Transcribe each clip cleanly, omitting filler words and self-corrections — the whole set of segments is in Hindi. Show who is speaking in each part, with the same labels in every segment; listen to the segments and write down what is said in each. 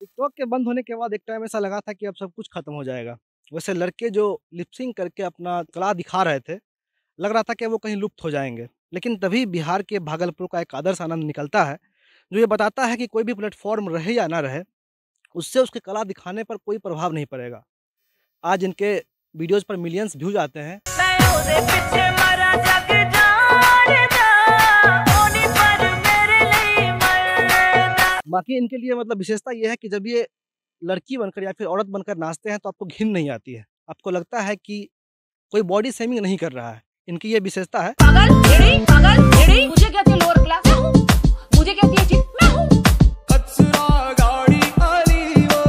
Speaker 1: टिकटॉक के बंद होने के बाद एक टाइम ऐसा लगा था कि अब सब कुछ खत्म हो जाएगा। वैसे लड़के जो लिप-सिंक करके अपना कला दिखा रहे थे, लग रहा था कि वो कहीं लुप्त हो जाएँगे। लेकिन तभी बिहार के भागलपुर का एक आदर्श आनंद निकलता है, जो ये बताता है कि कोई भी प्लेटफ़ॉर्म रहे या ना रहे, उससे उसकी कला दिखाने पर कोई प्रभाव नहीं पड़ेगा। आज इनके वीडियोज़ पर मिलियंस व्यूज़ आते हैं। बाकी इनके लिए मतलब विशेषता ये है कि जब ये लड़की बनकर या फिर औरत बनकर नाचते हैं तो आपको घिन नहीं आती है। आपको लगता है कि कोई बॉडी शेमिंग नहीं कर रहा है। इनकी ये विशेषता है।
Speaker 2: पागल एड़ी मुझे कहती है लोअर क्लास मैं हूँ, मुझे कहती है चीप मैं हूँ। कचरा गाड़ी आली वो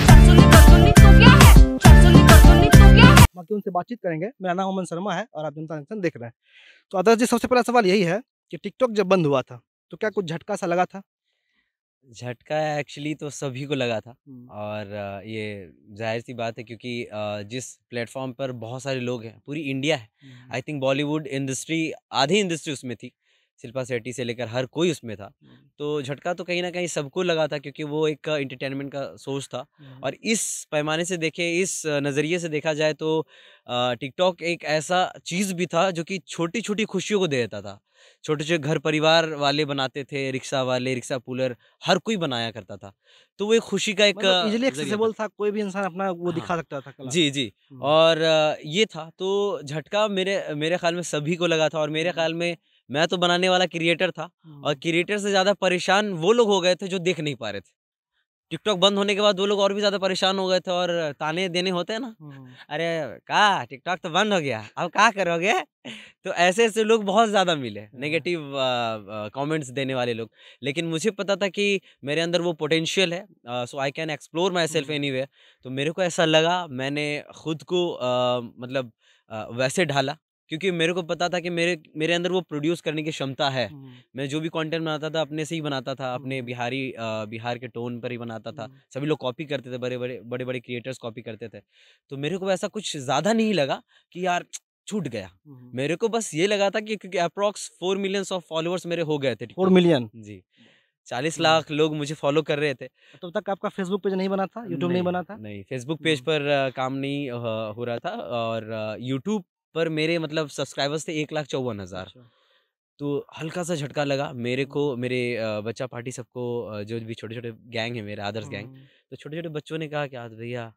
Speaker 2: चटसुनी तो क्या है, चटसुनी तो क्या है।
Speaker 1: बाकी उनसे बातचीत करेंगे। मेरा नाम अमन शर्मा है और आप जनता जंक्शन देख रहे हैं। तो आदर्श जी, सबसे पहला सवाल यही है कि टिकटॉक जब बंद हुआ था, तो क्या कुछ झटका सा लगा था?
Speaker 3: झटका एक्चुअली तो सभी को लगा था।
Speaker 1: हुँ।
Speaker 3: और ये ज़ाहिर-सी बात है क्योंकि जिस प्लेटफ़ॉर्म पर बहुत सारे लोग हैं, पूरी इंडिया है। आई थिंक बॉलीवुड इंडस्ट्री आधी इंडस्ट्री उसमें थी। शिल्पा शेट्टी से लेकर हर कोई उसमें था। तो झटका तो कहीं न कहीं सबको लगा था क्योंकि वो एक एंटरटेनमेंट का सोर्स था। और इस पैमाने से देखें, इस नज़रिए से देखा जाए तो टिकटॉक एक ऐसा चीज़ भी था जो कि छोटी-छोटी खुशियों को दे देता था। छोटे-छोटे घर परिवार वाले बनाते थे, रिक्शा वाले, रिक्शा पुलर, हर कोई बनाया करता था। तो वो एक खुशी का एक
Speaker 1: मतलब ईज़िली
Speaker 3: ज़रिया था।
Speaker 1: एक्सेसिबल था, कोई भी इंसान अपना वो
Speaker 3: हाँ।
Speaker 1: दिखा सकता था कला।
Speaker 3: जी, जी।
Speaker 1: हुँ।
Speaker 3: और ये था तो झटका मेरे मेरे ख़्याल में सभी को लगा था। और मेरे ख़्याल में मैं तो बनाने वाला क्रिएटर था और क्रिएटर से ज़्यादा परेशान वो लोग हो गए थे जो देख नहीं पा रहे थे। टिकटॉक बंद होने के बाद वो लोग और भी ज़्यादा परेशान हो गए थे और ताने देने होते हैं ना, "अरे! का टिकटॉक तो बंद हो गया, अब क्या करोगे?" तो ऐसे-ऐसे लोग बहुत ज़्यादा मिले, नेगेटिव कमेंट्स देने वाले लोग। लेकिन मुझे पता था कि मेरे अंदर वो पोटेंशियल है, so I can explore myself anywhere. तो मेरे को ऐसा लगा, मैंने खुद को मतलब वैसे ढाला क्योंकि मेरे को पता था कि मेरे मेरे अंदर वो प्रोड्यूस करने की क्षमता है। मैं जो भी कंटेंट बनाता था अपने से ही बनाता था, अपने बिहार के टोन पर ही बनाता था। सभी लोग कॉपी करते थे, बड़े-बड़े क्रिएटर्स कॉपी करते थे। तो मेरे को ऐसा कुछ ज़्यादा नहीं लगा कि यार छूट गया। मेरे को बस ये लगा था कि क्योंकि अप्रॉक्स 4 मिलियंस ऑफ फॉलोअर्स मेरे हो गए थे
Speaker 1: 4
Speaker 3: टिकटॉक।
Speaker 1: मिलियन।
Speaker 3: जी, 40 लाख लोग मुझे फॉलो कर रहे थे।
Speaker 1: तब तक आपका फेसबुक पेज नहीं बना था, यूट्यूब नहीं
Speaker 3: नहीं,
Speaker 1: बना था?
Speaker 3: नहीं, फेसबुक पेज पर काम नहीं हो रहा था। और यूट्यूब पर मेरे मतलब सब्सक्राइबर्स थे 1,54,000।
Speaker 1: अच्छा।
Speaker 3: तो हल्का-सा झटका लगा मेरे को, मेरे बच्चा पार्टी सबको, जो भी छोटे-छोटे गैंग है मेरा, आदर्श गैंग। तो छोटे-छोटे बच्चों ने कहा कि आदर्श भैया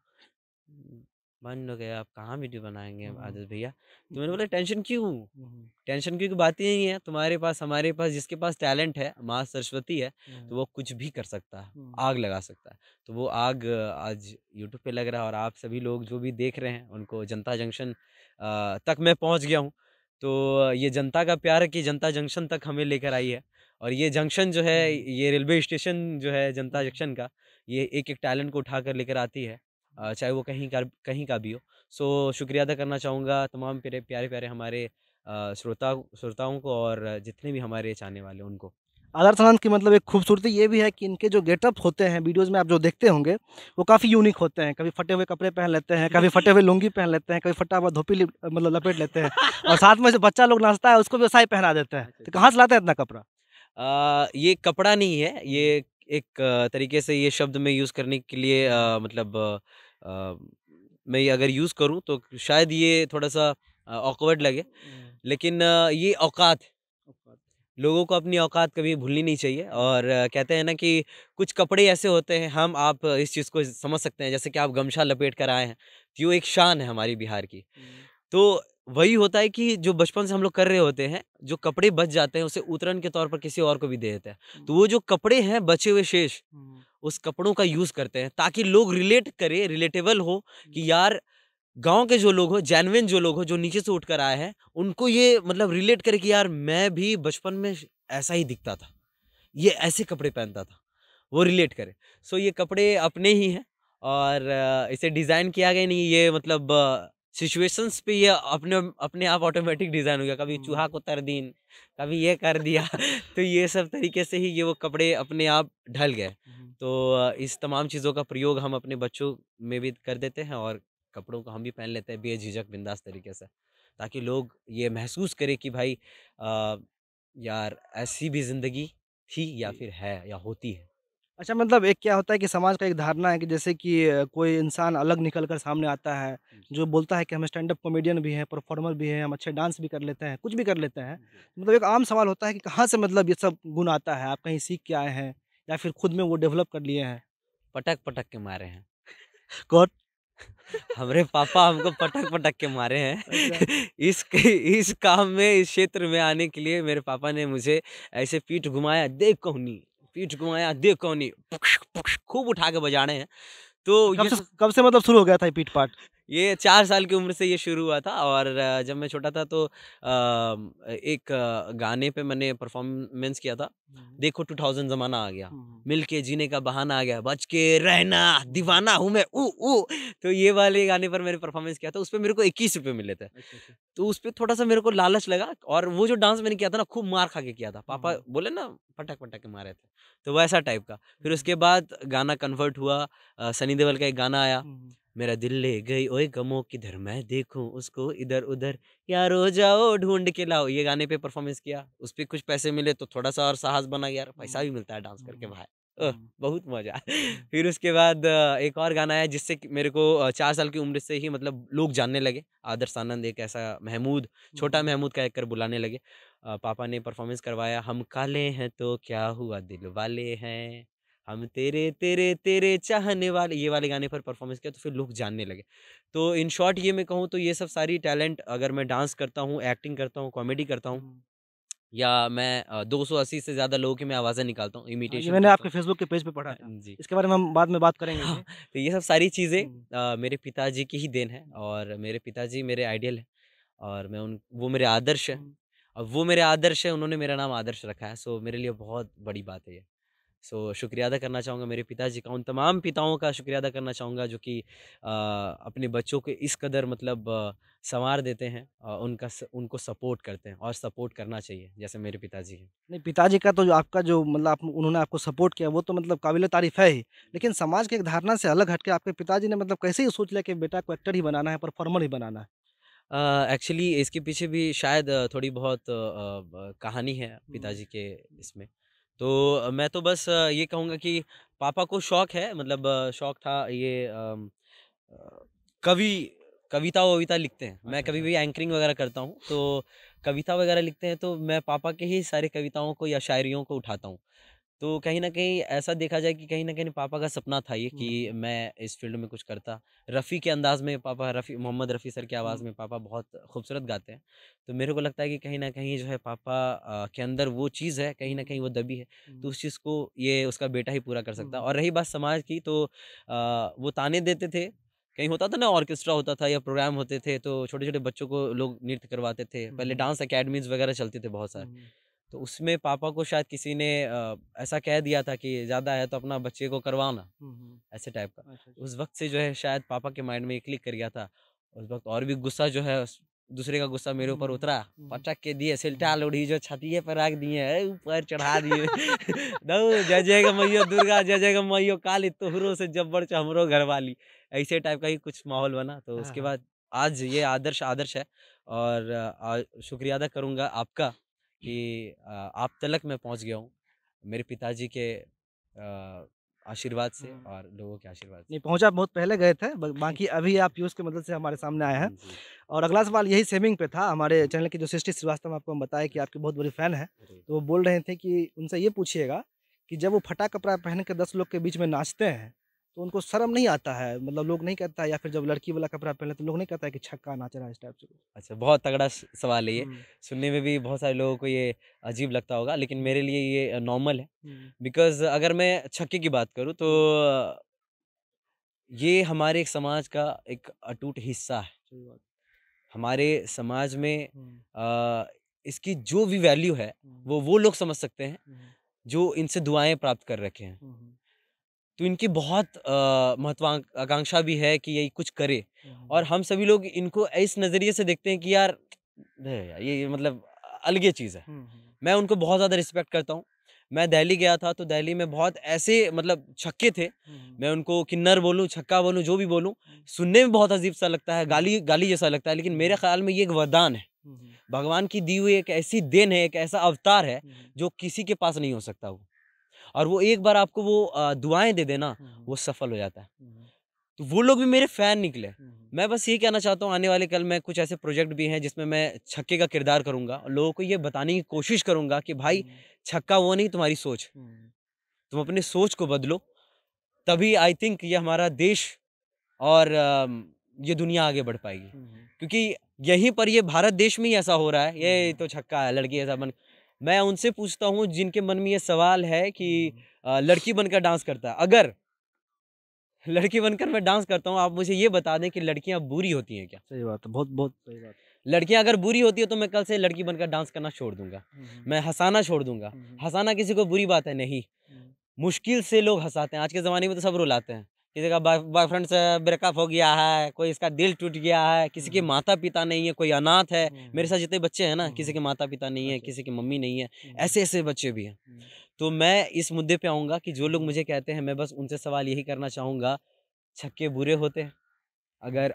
Speaker 3: बंद हो गया, अब कहाँ वीडियो बनाएँगे अब आदर्श भैया। तो मैंने बोला टेंशन क्यों? टेंशन की बात ही नहीं है, तुम्हारे पास, हमारे पास, जिसके पास टैलेंट है, माँ सरस्वती है, तो वो कुछ भी कर सकता है, आग लगा सकता है। तो वो आग आज यूट्यूब पे लग रहा है और आप सभी लोग जो भी देख रहे हैं, उनको जनता जंक्शन तक मैं पहुँच गया हूँ। तो ये जनता का प्यार है कि जनता जंक्शन तक हमें लेकर आई है। और ये जंक्शन जो है, ये रेलवे स्टेशन जो है जनता जंक्शन का, ये एक-एक टैलेंट को उठाकर लेकर आती है, चाहे वो कहीं का भी हो। सो शुक्रिया अदा करना चाहूँगा तमाम मेरे प्यारे-प्यारे हमारे श्रोताओं को और जितने भी हमारे चाहने वाले हैं उनको।
Speaker 1: आदर्श आनंद की मतलब एक खूबसूरती ये भी है कि इनके जो गेटअप होते हैं वीडियोज़ में आप जो देखते होंगे, वो काफ़ी यूनिक होते हैं। कभी फटे हुए कपड़े पहन लेते हैं, कभी फटे हुए लुंगी पहन लेते हैं, कभी फटा हुआ धोती मतलब लपेट लेते हैं और साथ में जो बच्चा लोग नाचता है उसको भी वैसा ही पहना देते हैं। तो कहाँ से लाते हैं इतना कपड़ा?
Speaker 3: ये कपड़ा नहीं है, ये एक तरीके से ये शब्द मैं यूज़ करने के लिए मतलब अ, मैं ये अगर यूज़ करूँ तो शायद ये थोड़ा-सा ऑकवर्ड लगे, लेकिन ये औकात है। लोगों को अपनी औकात कभी भूलनी नहीं चाहिए। और कहते हैं ना कि कुछ कपड़े ऐसे होते हैं, हम आप इस चीज़ को समझ सकते हैं, जैसे कि आप गमछा लपेट कर आए हैं, तो ये एक शान है हमारी बिहार की। तो वही होता है कि जो बचपन से हम लोग कर रहे होते हैं, जो कपड़े बच जाते हैं, उसे उतरन के तौर पर किसी और को भी दे देते हैं। तो वो जो कपड़े हैं बचे हुए शेष, उस कपड़ों का यूज़ करते हैं ताकि लोग रिलेट करें, रिलेटेबल हो कि यार गाँव के जो लोग हो, जेन्युइन जो लोग हो, जो नीचे से उठकर आए हैं, उनको ये मतलब रिलेट करे कि यार मैं भी बचपन में ऐसा ही दिखता था, ये ऐसे कपड़े पहनता था, वो रिलेट करे। सो ये कपड़े अपने ही हैं और इसे डिज़ाइन किया गया नहीं, ये मतलब सिचुएशंस पे ये अपने अपने आप ऑटोमेटिक डिज़ाइन हो गया। कभी चूहा को तर दीन, कभी ये कर दिया तो ये सब तरीके से ही ये वो कपड़े अपने आप ढल गए। तो इस तमाम चीज़ों का प्रयोग हम अपने बच्चों में भी कर देते हैं और कपड़ों को हम भी पहन लेते हैं बेझिझक बिंदास तरीके से, ताकि लोग ये महसूस करें कि भाई यार ऐसी भी ज़िंदगी थी या
Speaker 1: जी।
Speaker 3: फिर है या होती है।
Speaker 1: अच्छा, मतलब एक क्या होता है कि समाज का एक धारणा है कि जैसे कि कोई इंसान अलग निकल कर सामने आता है, जो बोलता है कि हम स्टैंड अप कॉमेडियन भी हैं, परफॉर्मर भी हैं, हम अच्छे डांस भी कर लेते हैं, कुछ भी कर लेते हैं। मतलब एक आम सवाल होता है कि कहाँ से मतलब ये सब गुण आता है? आप कहीं सीख के आए हैं या फिर खुद में वो डेवलप कर लिए हैं?
Speaker 3: पटक-पटक के मारे हैं।
Speaker 1: कौन?
Speaker 3: हमारे पापा हमको पटक-पटक के मारे हैं।
Speaker 1: अच्छा।
Speaker 3: इस काम में, इस क्षेत्र में आने के लिए मेरे पापा ने मुझे ऐसे पीठ घुमाया, देख कौनी, पीठ घुमाया, देख कौनी, खूब उठा के बजाड़े हैं। तो ये सब
Speaker 1: कब से मतलब शुरू हो गया था ये पीट-पाट?
Speaker 3: ये 4 साल की उम्र से ये शुरू हुआ था और जब मैं छोटा था तो एक गाने पे मैंने परफ़ॉर्मेंस किया था। देखो 2000 ज़माना आ गया, मिल के जीने का बहाना आ गया, बच के रहना, दीवाना हूँ मैं तो ये वाले गाने पर मैंने परफ़ॉर्मेंस किया था, उसपे मेरे को ₹21 मिले थे।
Speaker 1: अच्छा, अच्छा।
Speaker 3: तो उसपे थोड़ा-सा मेरे को लालच लगा और वो जो डांस मैंने किया था ना, खूब मार खा के किया था। पापा बोले ना पटक-पटक के मारे थे, तो वैसा टाइप का। फिर उसके बाद गाना कन्वर्ट हुआ, सनी देओल का एक गाना आया, मेरा दिल ले गई ओए गमों किधर मैं देखूँ उसको इधर-उधर, यारो जाओ ढूँढ के लाओ। ये गाने पे परफ़ॉर्मेंस किया, उसपे कुछ पैसे मिले तो थोड़ा-सा और साहस बना, यार पैसा भी मिलता है डांस करके भाई। बहुत मज़ा। फिर उसके बाद एक और गाना आया जिससे कि मेरे को 4 साल की उम्र से ही मतलब लोग जानने लगे। आदर्श आनंद एक ऐसा महमूद, छोटा महमूद कहकर बुलाने लगे। पापा ने परफ़ॉर्मेंस करवाया, हम काले हैं तो क्या हुआ दिल वाले हैं, हम तेरे तेरे तेरे चाहने वाले, ये वाले गाने पर परफ़ॉर्मेंस किया तो फिर लोग जानने लगे। तो इन शॉर्ट ये मैं कहूँ तो ये सब सारी टैलेंट, अगर मैं डांस करता हूँ, एक्टिंग करता हूँ, कॉमेडी करता हूँ या मैं 280 से ज़्यादा लोगों की मैं आवाज़ें निकालता हूँ,
Speaker 1: हाँ, ये
Speaker 3: इमिटेशन
Speaker 1: मैंने
Speaker 3: करता
Speaker 1: आपके
Speaker 3: हूँ।
Speaker 1: फ़ेसबुक के पेज पे पढ़ा था।
Speaker 3: जी।
Speaker 1: इसके बारे में हम बाद में बात करेंगे
Speaker 3: हाँ,
Speaker 1: जी।
Speaker 3: तो ये सब सारी चीज़ें
Speaker 1: हुँ,
Speaker 3: मेरे पिताजी की ही देन है और मेरे पिताजी मेरे आइडियल हैं और मैं उन वो मेरे आदर्श हैं।
Speaker 1: हुँ।
Speaker 3: अब वो मेरे आदर्श हैं, उन्होंने मेरा नाम आदर्श रखा है, सो मेरे लिए बहुत बड़ी बात है ये। सो शुक्रिया अदा करना चाहूँगा मेरे पिताजी का, उन तमाम पिताओं का शुक्रिया अदा करना चाहूँगा जो कि अपने बच्चों को इस कदर मतलब सँवार देते हैं, उनको सपोर्ट करते हैं और सपोर्ट करना चाहिए, जैसे मेरे पिताजी हैं।
Speaker 1: नहीं, पिताजी का तो जो आपका जो मतलब आप उन्होंने आपको सपोर्ट किया वो तो मतलब काबिल-ए-तारीफ़ है ही। लेकिन समाज की एक धारणा से अलग हट के आपके पिताजी ने मतलब कैसे ये सोच लिया कि बेटा को एक्टर ही बनाना है, परफॉर्मर ही बनाना है?
Speaker 3: एक्चुअली इसके पीछे भी शायद थोड़ी बहुत कहानी है
Speaker 1: हुँ,
Speaker 3: पिताजी के इसमें। तो मैं तो बस ये कहूँगा कि पापा को शौक है, मतलब शौक था ये कवि कविता-वविता लिखते हैं। मैं
Speaker 1: अच्छा,
Speaker 3: कभी
Speaker 1: अच्छा।
Speaker 3: भी एंकरिंग वगैरह करता हूँ, तो कविता वगैरह लिखते हैं तो मैं पापा के ही सारी कविताओं को या शायरियों को उठाता हूँ। तो कहीं न कहीं ऐसा देखा जाए कि कहीं न कहीं पापा का सपना था ये
Speaker 1: हुँ,
Speaker 3: कि
Speaker 1: हुँ,
Speaker 3: मैं इस फ़ील्ड में कुछ करता। रफ़ी के अंदाज़ में पापा, रफ़ी मोहम्मद रफ़ी सर की आवाज़
Speaker 1: हुँ,
Speaker 3: में पापा बहुत खूबसूरत गाते हैं। तो मेरे को लगता है कि कहीं न कहीं जो है पापा के अंदर वो चीज़ है, कहीं न कहीं वो दबी है। तो
Speaker 1: हुँ,
Speaker 3: उस चीज़ को ये उसका बेटा ही पूरा कर सकता है।
Speaker 1: हुँ,
Speaker 3: और रही बात समाज की, तो वो ताने देते थे। कहीं होता था ना, ऑर्केस्ट्रा होता था या प्रोग्राम होते थे तो छोटे-छोटे बच्चों को लोग नृत्य करवाते थे।
Speaker 1: हुँ,
Speaker 3: पहले
Speaker 1: हुँ,
Speaker 3: डांस अकेडमीज़ वगैरह चलते थे बहुत
Speaker 1: हुँ,
Speaker 3: सारे।
Speaker 1: हुँ,
Speaker 3: तो उसमें पापा को शायद किसी ने ऐसा कह दिया था कि ज़्यादा है तो अपना बच्चे को करवाना,
Speaker 1: हुँ, हुँ।
Speaker 3: ऐसे टाइप का।
Speaker 1: अच्छा, अच्छा।
Speaker 3: उस वक़्त से जो है शायद पापा के माइंड में ये क्लिक कर गया था। उस वक़्त और भी गुस्सा जो है दूसरे का गुस्सा मेरे ऊपर
Speaker 1: हुँ,
Speaker 3: उतरा,
Speaker 1: हुँ,
Speaker 3: पटक के दिए,
Speaker 1: हुँ,
Speaker 3: सिलटा लोढ़ी जो छतिए पे रख दिए, ऊपर चढ़ा दिए। दऊ जय जय ग मैया दुर्गा, जय जय ग मैया काली, तोहरो से जब्बर छ हमरो घरवाली। ऐसे टाइप का ही कुछ माहौल बना। तो
Speaker 1: हाँ,
Speaker 3: उसके
Speaker 1: हाँ।
Speaker 3: बाद आज ये आदर्श आदर्श है और शुक्रिया अदा करूँगा आपका कि आप तलक मैं पहुँच गया हूँ, मेरे पिताजी के आशीर्वाद से
Speaker 1: हुँ।
Speaker 3: और लोगों के आशीर्वाद
Speaker 1: नहीं,
Speaker 3: से।
Speaker 1: पहुँचा बहुत पहले गए थे, ब बाकी अभी आप व्यूज़ की मदद से हमारे सामने आए हैं।
Speaker 3: जी।
Speaker 1: और अगला सवाल यही सेमिंग पे था, हमारे चैनल की जो सृष्टि श्रीवास्तव आपको हम बताया कि आपकी बहुत बड़ी फ़ैन हैं।
Speaker 3: अरे!
Speaker 1: तो वो बोल रहे थे कि उनसे ये पूछिएगा कि जब वो फटा कपड़ा पहन के 10 लोग के बीच में नाचते हैं, तो उनको शर्म नहीं आता है? मतलब लोग नहीं कहता है या फिर जब लड़की वाला कपड़ा पहने तो लोग नहीं कहता है कि छक्का नाच रहा है इस टाइप से कुछ?
Speaker 3: अच्छा, बहुत तगड़ा सवाल है ये।
Speaker 1: हुँ,
Speaker 3: सुनने में भी बहुत सारे लोगों को ये अजीब लगता होगा, लेकिन
Speaker 1: हुँ,
Speaker 3: मेरे लिए ये नॉर्मल है।
Speaker 1: हुँ,
Speaker 3: बिकॉज़ अगर मैं छक्के की बात करूँ तो
Speaker 1: हुँ,
Speaker 3: ये हमारे एक समाज का एक अटूट हिस्सा है।
Speaker 1: सही बात।
Speaker 3: हमारे समाज में
Speaker 1: हुँ,
Speaker 3: अ, इसकी जो भी वैल्यू है,
Speaker 1: हुँ,
Speaker 3: वो लोग समझ सकते हैं,
Speaker 1: हुँ,
Speaker 3: जो इनसे दुआएँ प्राप्त कर रखे हैं।
Speaker 1: हुँ, हुँ,
Speaker 3: तो इनकी बहुत महत्वाकांक्षा भी है कि ये कुछ करे, और हम सभी लोग इनको इस नज़रिए से देखते हैं कि यार ये मतलब अलग ही चीज़ है। मैं उनको बहुत ज़्यादा रिस्पेक्ट करता हूँ। मैं दिल्ली गया था तो दिल्ली में बहुत ऐसे मतलब छक्के थे, मैं उनको किन्नर बोलूँ, छक्का बोलूँ, जो भी बोलूँ, सुनने में बहुत अजीब सा लगता है, गाली गाली जैसा लगता है, लेकिन मेरे ख्याल में ये एक वरदान है, भगवान की दी हुई एक ऐसी देन है, एक ऐसा अवतार है जो किसी के पास नहीं हो सकता वो। और वो एक बार आपको वो दुआएं दे देना, वो सफल हो जाता है। तो वो लोग भी मेरे फैन निकले। मैं बस ये कहना चाहता हूँ, आने वाले कल में कुछ ऐसे प्रोजेक्ट भी हैं जिसमें मैं छक्के का किरदार करूंगा, और लोगों को ये बताने की कोशिश करूंगा कि भाई छक्का वो नहीं, तुम्हारी सोच, तुम अपनी सोच को बदलो, तभी आई थिंक ये हमारा देश और ये दुनिया आगे बढ़ पाएगी। क्योंकि यहीं पर ये भारत देश में ही ऐसा हो रहा है, ये तो छक्का है, लड़की ऐसा बन। मैं उनसे पूछता हूँ जिनके मन में ये सवाल है कि लड़की बनकर डांस करता है, अगर लड़की बनकर मैं डांस करता हूँ, आप मुझे ये बता दें कि लड़कियां बुरी होती हैं क्या?
Speaker 1: सही बात है, बहुत बहुत सही बात है।
Speaker 3: लड़कियां अगर बुरी होती है तो मैं कल से लड़की बनकर डांस करना छोड़ दूंगा, मैं हंसाना छोड़ दूंगा। हंसाना किसी को बुरी बात है नहीं, मुश्किल से लोग हंसाते हैं। आज के ज़माने में तो सब रुलाते हैं, किसी का बॉयफ्रेंड से ब्रेकअप हो गया है, कोई इसका दिल टूट गया है, किसी के माता पिता नहीं है, कोई अनाथ है। मेरे साथ जितने बच्चे हैं ना, किसी के माता पिता नहीं है, किसी की मम्मी नहीं है, ऐसे ऐसे बच्चे भी हैं। तो मैं इस मुद्दे पे आऊँगा कि जो लोग मुझे कहते हैं, मैं बस उनसे सवाल यही करना चाहूँगा, छक्के बुरे होते हैं? अगर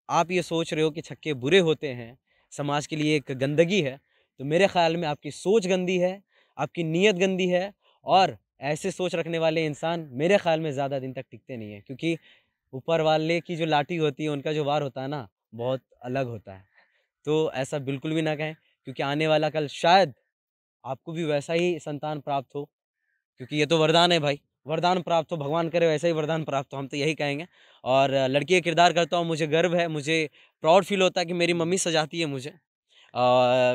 Speaker 3: आप ये सोच रहे हो कि छक्के बुरे होते हैं, समाज के लिए एक गंदगी है, तो मेरे ख़्याल में आपकी सोच गंदी है, आपकी नीयत गंदी है, और ऐसे सोच रखने वाले इंसान मेरे ख़्याल में ज़्यादा दिन तक टिकते नहीं हैं, क्योंकि ऊपर वाले की जो लाठी होती है, उनका जो वार होता है ना, बहुत अलग होता है। तो ऐसा बिल्कुल भी ना कहें, क्योंकि आने वाला कल शायद आपको भी वैसा ही संतान प्राप्त हो, क्योंकि ये तो वरदान है भाई, वरदान प्राप्त हो, भगवान करे वैसा ही वरदान प्राप्त हो, हम तो यही कहेंगे। और लड़की का किरदार करता हूँ, मुझे गर्व है, मुझे प्राउड फील होता है कि मेरी मम्मी सजाती है मुझे,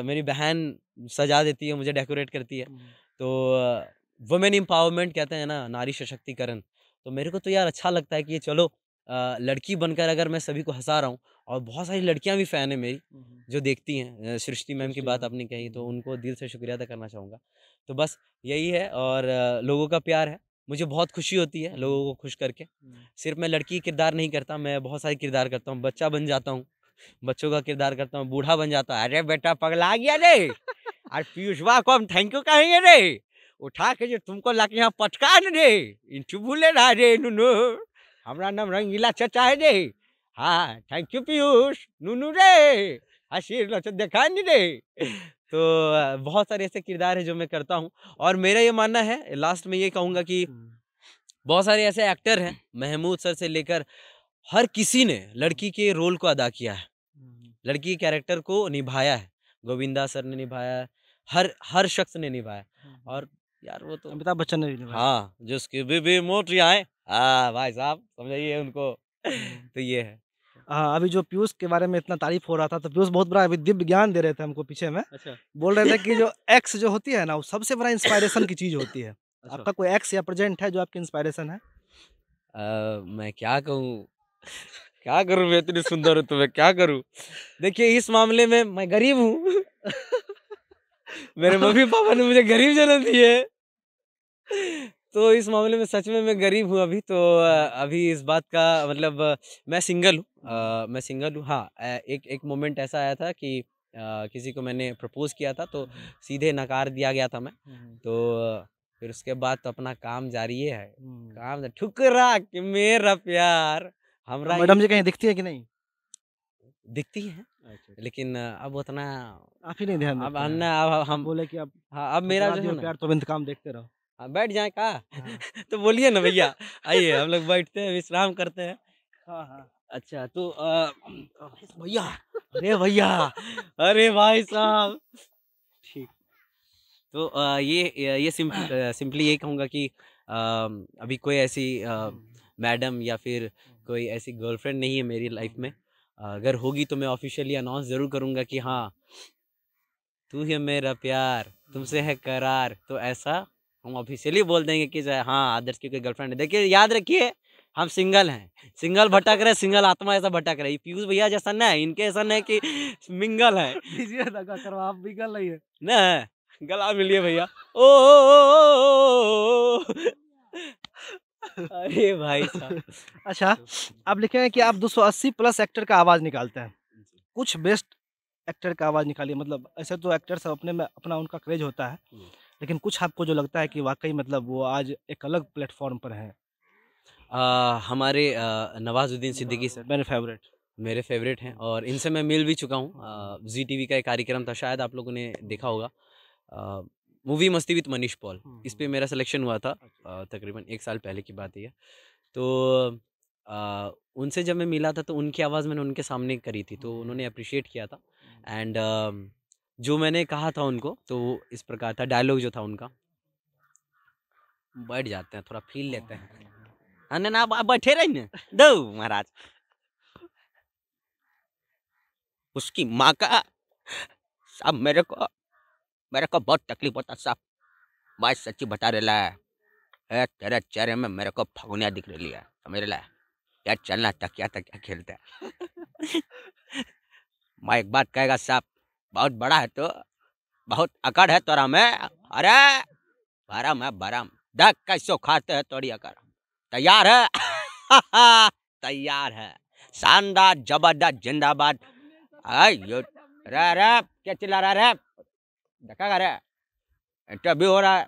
Speaker 3: मेरी बहन सजा देती है मुझे, डेकोरेट करती है। तो वुमेन एम्पावरमेंट कहते हैं ना, नारी सशक्तिकरण, तो मेरे को तो यार अच्छा लगता है कि चलो लड़की बनकर अगर मैं सभी को हंसा रहा हूँ, और बहुत सारी लड़कियां भी फ़ैन है मेरी जो देखती हैं। सृष्टि मैम की बात आपने कही, तो उनको दिल से शुक्रिया अदा करना चाहूँगा। तो बस यही है, और लोगों का प्यार है, मुझे बहुत खुशी होती है लोगों को खुश करके। सिर्फ मैं लड़की किरदार नहीं करता, मैं बहुत सारे किरदार करता हूँ, बच्चा बन जाता हूँ, बच्चों का किरदार करता हूँ, बूढ़ा बन जाता हूँ, अरे बेटा पगला गया रे, आज पीयूषवा को हम थैंक यू कहेंगे रे, उठा के जो तुमको लाके यहाँ पटका रे, इंटू भूले रहा रे नुनू, हमारा नाम रंगीला चचा है रे, हाँ थैंक यू पीयूष नुनू रे, हसीर देखा नहीं रे। तो बहुत सारे ऐसे किरदार हैं जो मैं करता हूँ, और मेरा ये मानना है, लास्ट में ये कहूँगा कि बहुत सारे ऐसे एक्टर हैं, महमूद सर से लेकर हर किसी ने लड़की के रोल को अदा किया है, लड़की के कैरेक्टर को निभाया है, गोविंदा सर ने निभाया है, हर शख्स ने निभाया। और यार वो तो
Speaker 1: अमिताभ बच्चन ने भी निभाया।
Speaker 3: हाँ, जिसकी बीबी मोटियाँ हैं, हाँ भाई साहब समझाइए उनको। तो ये है।
Speaker 1: हाँ, अभी जो पीयूष के बारे में इतना तारीफ हो रहा था, तो पीयूष बहुत बड़ा अभी दिव्य ज्ञान दे रहे थे हमको पीछे में।
Speaker 3: अच्छा।
Speaker 1: बोल रहे थे कि जो एक्स जो होती है ना, वो सबसे बड़ा इंस्पायरेशन की चीज़ होती है।
Speaker 3: अच्छा।
Speaker 1: आपका कोई एक्स या प्रेजेंट है जो आपकी इंस्पायरेशन है?
Speaker 3: मैं क्या कहूँ, क्या करूँ, मैं इतनी सुंदर हूँ तो मैं क्या करूँ? देखिए इस मामले में मैं गरीब हूँ। मेरे मम्मी पापा ने मुझे गरीब जन्म दी है, तो इस मामले में सच में मैं गरीब हूँ अभी। तो अभी इस बात का मतलब मैं सिंगल हूँ, मैं सिंगल हूँ। हाँ, एक मोमेंट ऐसा आया था कि किसी को मैंने प्रपोज किया था, तो सीधे नकार दिया गया था मैं। तो फिर उसके बाद तो अपना काम जारी है, काम ठुकरा कि मेरा प्यार हमरा
Speaker 1: मैडम जी कहीं दिखती है कि नहीं?
Speaker 3: दिखती है, लेकिन अब उतना
Speaker 1: आप ही नहीं ध्यान
Speaker 3: अब
Speaker 1: देते हैं।
Speaker 3: अन्ना अब
Speaker 1: आप
Speaker 3: हम
Speaker 1: बोले कि अब
Speaker 3: हाँ, अब मेरा
Speaker 1: ठुकरा
Speaker 3: जो
Speaker 1: दियो
Speaker 3: है ना,
Speaker 1: प्यार तो अब इंतकाम देखते रहो।
Speaker 3: बैठ जाए का।
Speaker 1: हाँ।
Speaker 3: तो बोलिए ना भैया, आइए हम लोग बैठते हैं, विश्राम करते हैं।
Speaker 1: हाँ, हाँ।
Speaker 3: अच्छा तो भैया, अरे भैया, अरे भाई साहब, ठीक। तो ये सिंपली यही कहूँगा कि अभी कोई ऐसी मैडम या फिर कोई ऐसी गर्लफ्रेंड नहीं है मेरी लाइफ में। अगर होगी तो मैं ऑफिशियली अनाउंस ज़रूर करूँगा कि हाँ, तू ही मेरा प्यार, तुमसे है करार। तो ऐसा हम ऑफिशियली बोल देंगे कि हाँ आदर्श की कोई गर्लफ्रेंड है। देखिए याद रखिए, हम सिंगल हैं, सिंगल भटक रहे, सिंगल आत्मा ऐसा भटक रही। पीयूष भैया जैसा ना है, इनके ऐसा नहीं कि मिंगल है
Speaker 1: दीजिए दगा करो, आप भी गल रही है।
Speaker 3: ना, गला मिलिए भैया। ओ अरे भाई साहब।
Speaker 1: अच्छा, आप लिखे हैं कि आप 280 प्लस एक्टर का आवाज़ निकालते हैं। कुछ बेस्ट एक्टर का आवाज़ निकालिए, मतलब ऐसे तो एक्टर सब अपने में अपना उनका क्रेज़ होता है, लेकिन कुछ आपको जो लगता है कि वाक़ई मतलब वो आज एक अलग प्लेटफ़ॉर्म पर हैं।
Speaker 3: हमारे नवाज़ुद्दीन सिद्दीकी सर
Speaker 1: मेरे फ़ेवरेट।
Speaker 3: मेरे फेवरेट हैं और इनसे मैं मिल भी चुका हूँ। जी टीवी का एक कार्यक्रम था, शायद आप लोगों ने देखा होगा, मूवी मस्ती विद मनीष पॉल। इस पे मेरा सिलेक्शन हुआ था, तकरीबन 1 साल पहले की बात है ये। तो उनसे जब मैं मिला था तो उनकी आवाज़ मैंने उनके सामने करी थी, तो उन्होंने अप्रिशिएट किया था। एंड जो मैंने कहा था उनको तो वो इस प्रकार था, डायलॉग जो था उनका, बैठ जाते हैं थोड़ा फील लेते हैं। अने ना आप बैठे रहिए दो महाराज, उसकी माँ का साहब मेरे को बहुत तकलीफ होता साहब, भाई सच्ची बता रहे ला है, तेरे चेहरे में मेरे को फगुनिया दिख रही है, समझ रहा है यार, चलना तकिया तकिया खेलते हैं। मैं एक बात कहेगा साहब, बहुत बड़ा है तो, बहुत अकड़ है तोरा में, अरे भरम है भरम, देख कैसो खाते हैं तोड़ी अकड़, तैयार है? तैयार है, शानदार जबरदस्त जिंदाबाद। यो रे रे क्या चिल्ला रहा रे, देखा रे इंटरव्यू हो रहा है,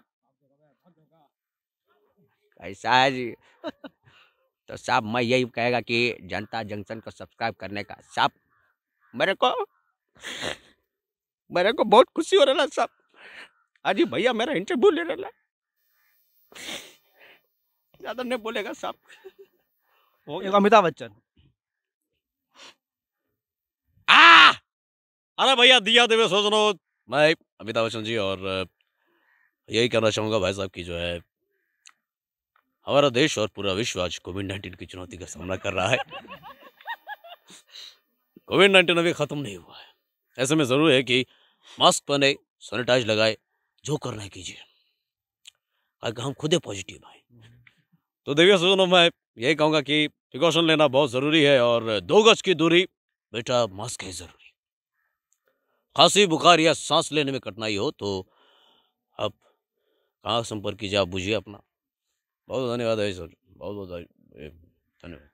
Speaker 3: कैसा है जी? तो साहब मैं यही कहेगा कि जनता जंक्शन को सब्सक्राइब करने का साहब, मेरे को बहुत खुशी हो रहा है साहब, अजी भैया मेरा इंटरव्यू ले रहा है, ज्यादा नहीं बोलेगा साहब, हो
Speaker 1: एक अमिताभ बच्चन।
Speaker 3: आ अरे भैया दिया देवे सो सुनो, मैं अमिताभ बच्चन जी, और यही कहना चाहूँगा भाई साहब की जो है, हमारा देश और पूरा विश्व आज कोविड-19 की चुनौती का सामना कर रहा है। कोविड-19 अभी खत्म नहीं हुआ है, ऐसे में जरूर है कि मास्क पहने, सैनिटाइज लगाए, जो करना है कीजिए, अगर हम खुद पॉजिटिव आए तो देखिए सुनो, मैं यही कहूँगा कि प्रिकॉशन लेना बहुत ज़रूरी है, और 2 गज की दूरी, बेटा मास्क है ज़रूरी, खांसी बुखार या सांस लेने में कठिनाई हो तो आप कहाँ संपर्क कीजिए, आप बुझिए अपना। बहुत धन्यवाद है सर, बहुत बहुत धन्यवाद।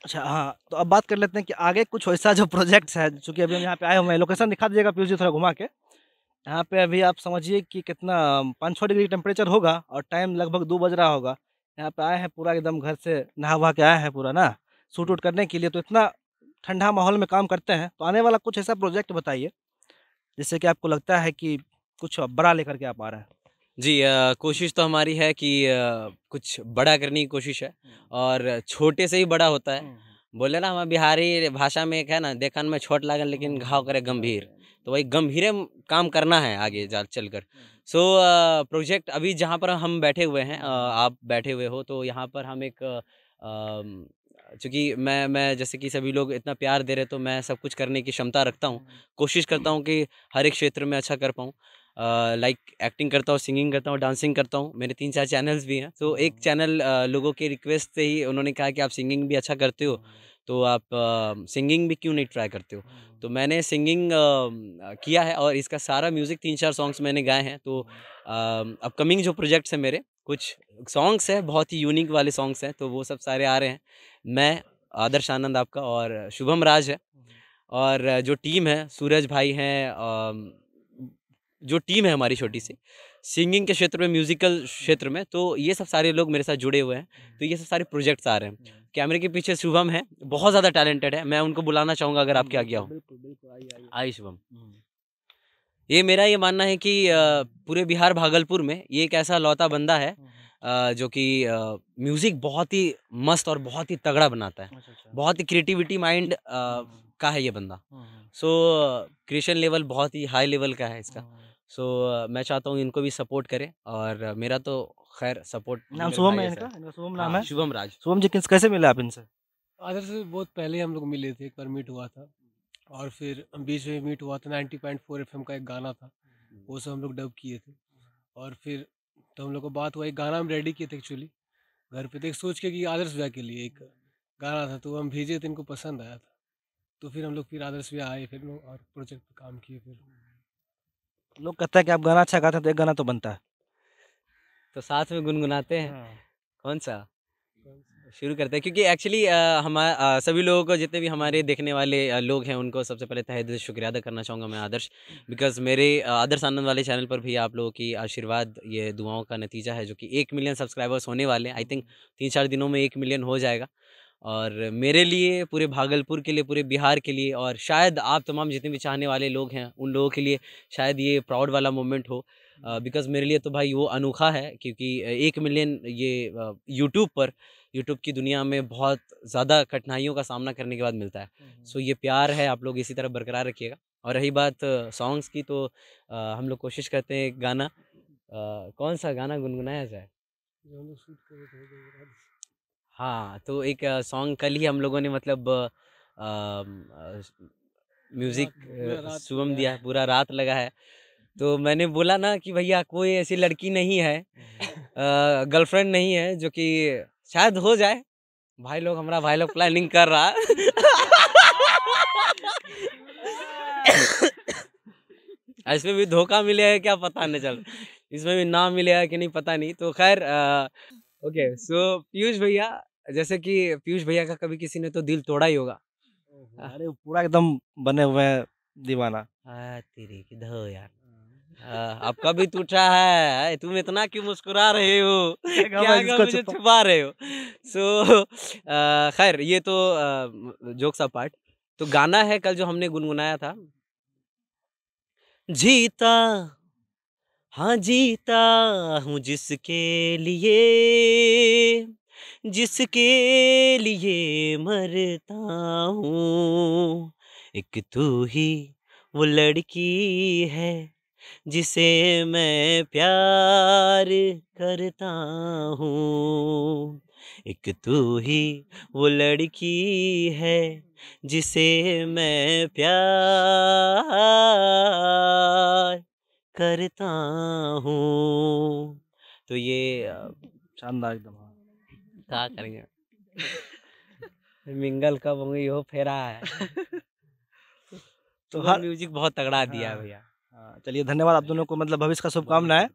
Speaker 1: अच्छा हाँ, तो अब बात कर लेते हैं कि आगे कुछ वैसा जो प्रोजेक्ट्स है, चूँकि अभी हम यहाँ पे आए हुए हैं, लोकेशन दिखा दीजिएगा पीयूष जी थोड़ा घुमा के। यहाँ पे अभी आप समझिए कि कितना 5-6 डिग्री टेम्परेचर होगा और टाइम लगभग 2 बज रहा होगा। यहाँ पे आए हैं पूरा एकदम घर से नहा-वहा के आए हैं पूरा ना, शूट वूट करने के लिए, तो इतना ठंडा माहौल में काम करते हैं। तो आने वाला कुछ ऐसा प्रोजेक्ट बताइए, जिससे कि आपको लगता है कि कुछ बड़ा लेकर के आप आ रहे हैं?
Speaker 3: जी कोशिश तो हमारी है कि कुछ बड़ा करने की कोशिश है, और छोटे से ही बड़ा होता है। बोले ना हम बिहारी भाषा में एक है ना, देखन में छोट लागन लेकिन घाव करे गंभीर, तो वही गंभीर काम करना है आगे जा चलकर। सो प्रोजेक्ट अभी जहाँ पर हम बैठे हुए हैं, आप बैठे हुए हो, तो यहाँ पर हम एक चूँकि मैं जैसे कि सभी लोग इतना प्यार दे रहे, तो मैं सब कुछ करने की क्षमता रखता हूँ, कोशिश करता हूँ कि हर एक क्षेत्र में अच्छा कर पाऊँ। लाइक एक्टिंग करता हूँ, सिंगिंग करता हूँ, डांसिंग करता हूँ, मेरे 3-4 चैनल्स भी हैं। तो एक चैनल लोगों के रिक्वेस्ट से ही उन्होंने कहा कि आप सिंगिंग भी अच्छा करते हो, तो आप सिंगिंग भी क्यों नहीं ट्राई करते हो? तो मैंने सिंगिंग किया है, और इसका सारा म्यूज़िक 3-4 सॉन्ग्स मैंने गाए हैं। तो अपकमिंग जो प्रोजेक्ट्स हैं मेरे, कुछ सॉन्ग्स हैं बहुत ही यूनिक वाले सॉन्ग्स हैं, तो वो सब सारे आ रहे हैं। मैं, आदर्श आनंद आपका, और शुभम राज है, और जो टीम है, सूरज भाई हैं, जो टीम है हमारी छोटी सी, सिंगिंग के क्षेत्र में, म्यूजिकल क्षेत्र में, तो ये सब सारे लोग मेरे साथ जुड़े हुए हैं। तो ये सब सारे प्रोजेक्ट्स आ रहे हैं। कैमरे के पीछे शुभम है, बहुत ज़्यादा टैलेंटेड है, मैं उनको बुलाना चाहूँगा अगर आपके आज्ञा हो।
Speaker 1: बिल्कुल, बिल्कुल, आइए, आइए।
Speaker 3: आइए शुभम। ये मेरा ये मानना है कि पूरे बिहार भागलपुर में ये एक ऐसा लौता बंदा है जो कि म्यूज़िक बहुत ही मस्त और बहुत ही तगड़ा बनाता है।
Speaker 1: अच्छा, अच्छा।
Speaker 3: बहुत ही क्रिएटिविटी माइंड का है ये बंदा। सो क्रिएशन लेवल बहुत ही हाई लेवल का है इसका। सो मैं चाहता हूँ इनको भी सपोर्ट करें, और मेरा तो खैर सपोर्ट
Speaker 1: नाम शुभम है इनका? इनका शुभम नाम
Speaker 3: हाँ,
Speaker 1: है?
Speaker 3: शुभम राज।
Speaker 1: शुभम जी किस कैसे मिले आप इनसे?
Speaker 4: आदर्श से बहुत पहले हम लोग मिले थे, एक बार मीट हुआ था, और फिर बीच में मीट हुआ था। 90.4 एफएम का एक गाना था, वो सब हम लोग डब किए थे, और फिर तो हम लोग को बात हुआ, एक गाना हम रेडी किए थे एक्चुअली घर पे, तो एक सोच के कि आदर्श भैया के लिए एक गाना था, तो हम भेजे थे, इनको पसंद आया था, तो फिर हम लोग फिर आदर्श भैया आए, फिर लोग और प्रोजेक्ट पे काम किए फिर।
Speaker 1: लोग कहते हैं कि आप गाना अच्छा गाते हैं, तो एक गाना तो बनता है।
Speaker 3: तो साथ में गुनगुनाते हैं।
Speaker 1: हाँ।
Speaker 3: कौन सा? शुरू करते हैं क्योंकि एक्चुअली हम सभी लोगों को, जितने भी हमारे देखने वाले लोग हैं, उनको सबसे पहले तहे दिल से शुक्रिया अदा करना चाहूँगा मैं आदर्श, बिकॉज़ मेरे आदर्श आनंद वाले चैनल पर भी आप लोगों की आशीर्वाद, ये दुआओं का नतीजा है जो कि 1 मिलियन सब्सक्राइबर्स होने वाले हैं। आई थिंक 3-4 दिनों में 1 मिलियन हो जाएगा और मेरे लिए, पूरे भागलपुर के लिए, पूरे बिहार के लिए और शायद आप तमाम जितने भी चाहने वाले लोग हैं उन लोगों के लिए शायद ये प्राउड वाला मोमेंट हो, बिकॉज़ मेरे लिए तो भाई वो अनोखा है क्योंकि 1 मिलियन ये यूट्यूब पर, यूट्यूब की दुनिया में बहुत ज़्यादा कठिनाइयों का सामना करने के बाद मिलता है। सो ये प्यार है, आप लोग इसी तरह बरकरार रखिएगा। और रही बात सॉन्ग्स की, तो हम लोग कोशिश करते हैं एक गाना, कौन सा गाना गुनगुनाया जाए?
Speaker 4: जो हम लोग शूट करे थे वो बता दीजिए।
Speaker 3: हाँ, तो एक सॉन्ग कल ही हम लोगों ने मतलब म्यूज़िक
Speaker 4: पूरा रात
Speaker 3: शुभम
Speaker 4: लगाया
Speaker 3: दिया है, पूरा रात लगा है। तो मैंने बोला ना कि भैया कोई ऐसी लड़की नहीं है, गर्लफ्रेंड नहीं है जो कि शायद हो जाए। हमारा भाई लोग प्लानिंग कर रहा है। इसमें भी धोखा मिलेगा क्या पता नहीं चल, इसमें भी ना मिलेगा कि नहीं पता नहीं। तो खैर ओके, सो पीयूष भैया, जैसे कि पीयूष भैया का कभी किसी ने तो दिल तोड़ा ही होगा।
Speaker 1: अरे पूरा एकदम बने हुए हैं दीवाना।
Speaker 3: तेरी की धो यार, आपका भी टूटा है, तुम इतना क्यों मुस्कुरा रहे हो? क्या
Speaker 1: इसको
Speaker 3: मुझे छुपा रहे हो? सो खैर ये तो जोक्स अपार्ट, तो गाना है कल जो हमने गुनगुनाया था, जीता, हाँ जीता हूँ जिसके लिए मरता हूँ, एक तू ही वो लड़की है जिसे मैं प्यार करता हूँ, एक तू ही वो लड़की है जिसे मैं प्यार करता हूँ। तो ये
Speaker 1: शानदार एकदम। हाँ।
Speaker 3: क्या करेंगे, मिंगल कब होंगे यो फेरा है।
Speaker 1: तो
Speaker 3: तो
Speaker 1: हर
Speaker 3: म्यूजिक बहुत तगड़ा दिया है
Speaker 1: हाँ,
Speaker 3: भैया।
Speaker 1: हाँ, चलिए धन्यवाद आप दोनों को, मतलब भविष्य का शुभकामनाएं।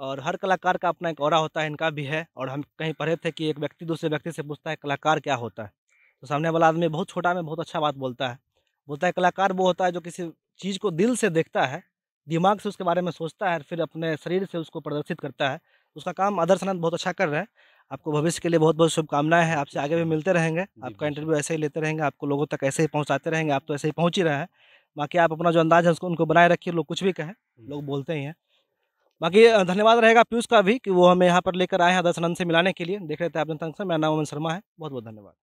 Speaker 1: और हर कलाकार का अपना एक ऑरा होता है, इनका भी है। और हम कहीं पढ़े थे कि एक व्यक्ति दूसरे व्यक्ति से पूछता है कलाकार क्या होता है, तो सामने वाला आदमी बहुत छोटा में बहुत अच्छा बात बोलता है। बोलता है कलाकार वो होता है जो किसी चीज़ को दिल से देखता है, दिमाग से उसके बारे में सोचता है, फिर अपने शरीर से उसको प्रदर्शित करता है। उसका काम आदर्श आनंद बहुत अच्छा कर रहे हैं। आपको भविष्य के लिए बहुत बहुत शुभकामनाएं हैं। आपसे आगे भी मिलते रहेंगे, आपका इंटरव्यू ऐसे ही लेते रहेंगे, आपको लोगों तक ऐसे ही पहुंचाते रहेंगे। आप तो ऐसे ही पहुंच ही रहे हैं। बाकी आप अपना जो अंदाज है उसको उनको बनाए रखिए। लोग कुछ भी कहें, लोग बोलते ही हैं। बाकी धन्यवाद रहेगा पीयूष का भी कि वो हमें यहाँ पर लेकर आए हैं आदर्श आनंद से मिलाने के लिए। देख रहे थे आप जनता। मेरा नाम अमन शर्मा है। बहुत बहुत धन्यवाद।